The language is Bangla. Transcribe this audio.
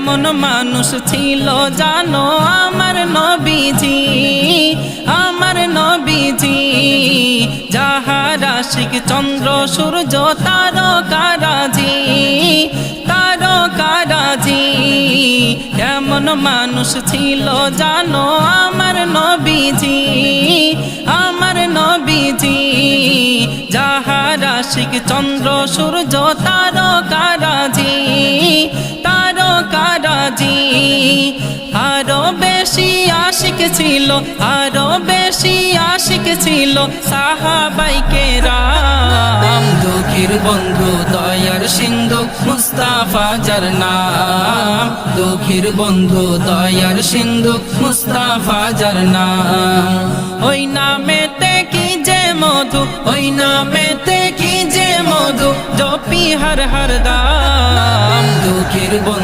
কেমন মানুষ ছিল জানো আমার নবীজি, আমার নবীজি। যাহার আশিক চন্দ্র সূর্য তারকারাজি, তারকারাজি। কেমন মানুষ ছিল জানো আমার নবীজি, আমার নবীজি। যাহার আশিক চন্দ্র সূর্য তারকারাজি, তারকারাজি। আরো বেশি আশিক ছিল, আরো বেশি আশিক ছিল সাহাবায়ে কেরাম। দুঃখীর বন্ধু দয়ার সিন্ধু মুস্তাফা যার নাম, দুঃখীর বন্ধু দয়ার সিন্ধু মুস্তাফা যার নাম। ওই নামেতে কি যে মধু, ওই নামেতে কি যে মধু, জপি হর হর দাম। দুঃখীর বন্ধু